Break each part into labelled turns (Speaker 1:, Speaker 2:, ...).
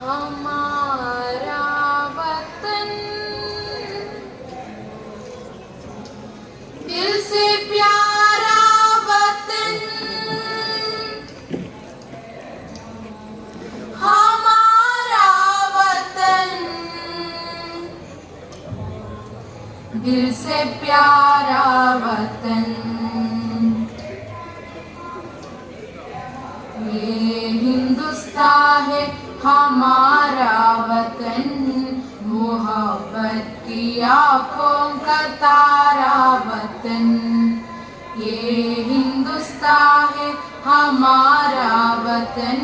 Speaker 1: हमारा वतन दिल से प्यारा वतन, हमारा वतन दिल से प्यारा वतन। ये हिंदुस्तान है हमारा वतन, मोहब्बत की आँखों का तारा वतन। ये हिंदुस्तान है हमारा वतन,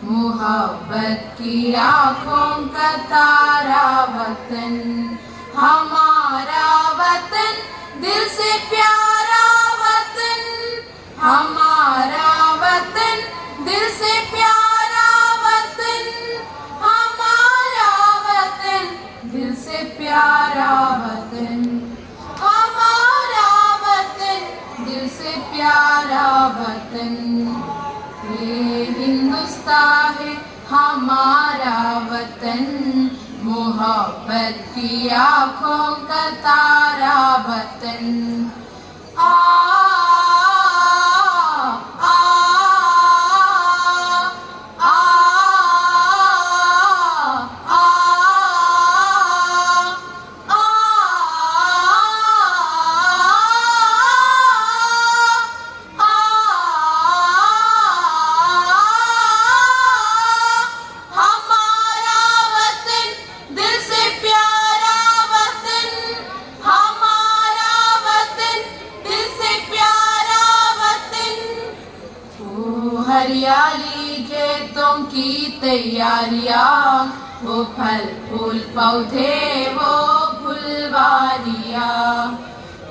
Speaker 1: मोहब्बत की आँखों का तारा वतन। हमारा वतन दिल से प्यारा वतन, हमारा वतन दिल से प्यारा वतन, हमारा वतन दिल से प्यारा वतन, हमारा वतन दिल से प्यारा वतन। ये हिंदुस्तान है हमारा वतन, मोहब्बत की आँखों का तारा वतन। हरियाली खेतों की तैयारियां, वो फल फूल पौधे वो फुलवारियां।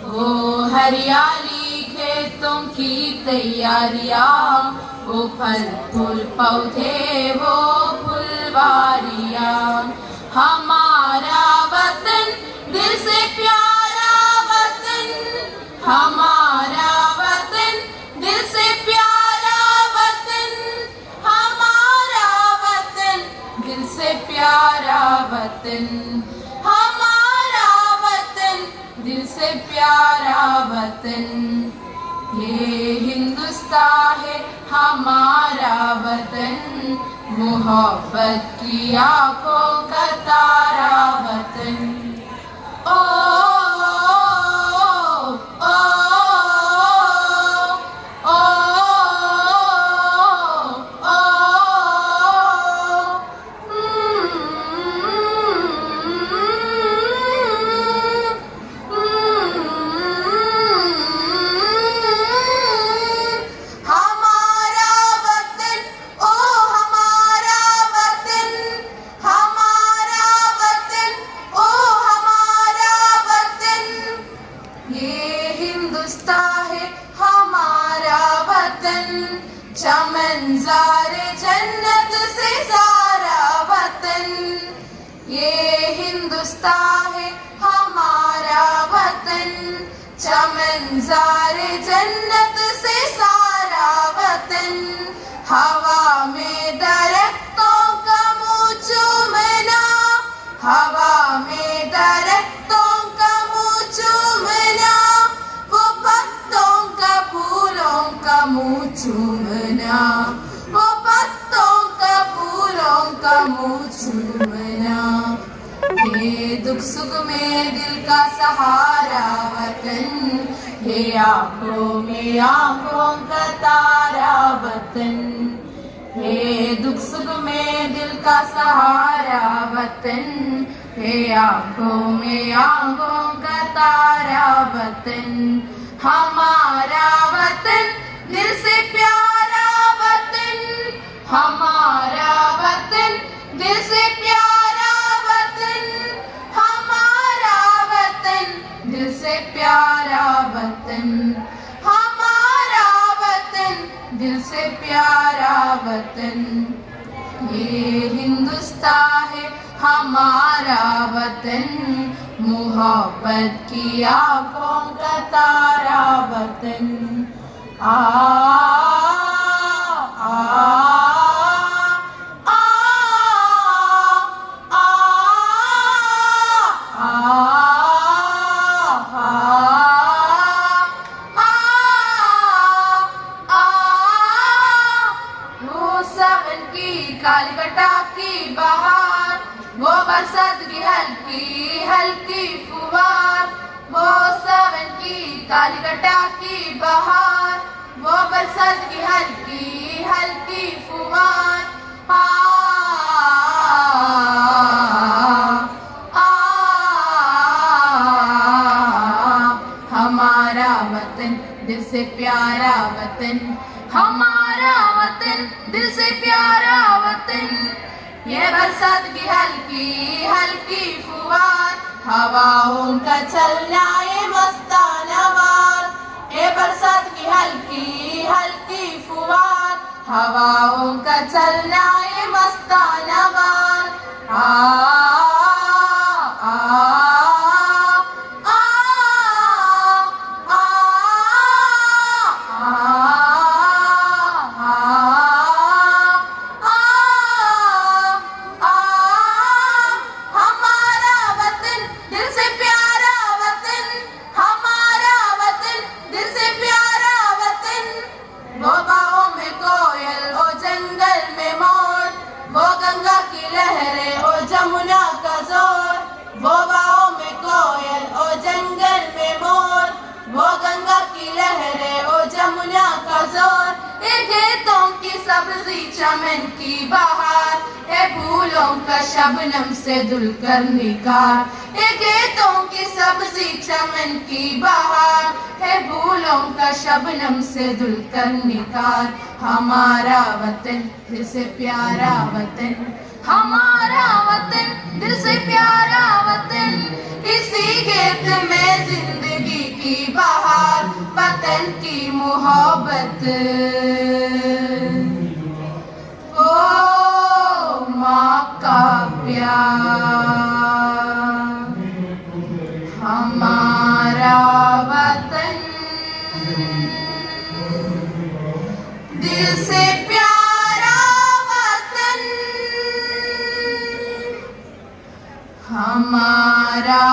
Speaker 1: वो हरियाली खेतों की तैयारियां, वो फल फूल पौधे वो फुलवारियां। हमारा वतन दिल से प्यारा वतन, हमारा वतन दिल से प्यारा वतन, हमारा वतन दिल से प्यारा वतन, हमारा वतन दिल से प्यारा वतन। ये हिंदुस्तान है हमारा वतन, मोहब्बत की आँखों का तारा वतन। ओ है हमारा वतन, चमनज़ार जन्नत से सारा वतन। ये हिंदुस्तान है हमारा वतन, चमनज़ार जन्नत से सारा वतन। हवा में दरख्तों का मुँह चूमना, हवा में दरख्तों का मुँह चूमना, मुँह चूमना, वो पत्तों का फूलों का मुँह चूमना। ये दुख सुख में दिल का सहारा वतन, ये आँखों में आँखों का तारा वतन। ये दुख सुख में दिल का सहारा वतन, ये आँखों में आँखों का तारा वतन। हमारा वतन दिल से प्यारा वतन, हमारा वतन दिल से प्यारा वतन, हमारा वतन दिल से प्यारा वतन, हमारा वतन दिल से प्यारा वतन। ये हिंदुस्तान है हमारा वतन, मोहब्बत की आँखों का तारा वतन। आ कालीकटा की बहार, वो बरसात की हल्की हल्की फुहार, वो सावन की कालीकटा की बहार, वो बरसात की हल्की हल्की फुहार। हमारा वतन दिल से प्यारा वतन, हमारा वतन दिल से प्यारा वतन, ये बरसात की हल्की हल्की फुहार, हवाओं का चलना ये मस्ताना वार, ये बरसात की हल्की हल्की फुहार, हवाओं का चलना ये मस्ताना वार। वो गाँव में कोयल ओ जंगल में मोर, वो गंगा की लहरें ओ जमुना का जोर, ये खेतों की सब्जी चमन की बहार, ये फूलों का शबनम से धुलकर निगार, ये खेतों की सब्जी चमन की बहार, है फूलों का शबनम से धुलकर निगार। हमारा वतन दिल से प्यारा वतन, हमारा वतन दिल से प्यारा वतन, इसी खेत में जिंदगी की बहार, वतन की मोहब्बत, ओ माँ का प्यार। हमारा वतन दिल से प्यारा वतन, हमारा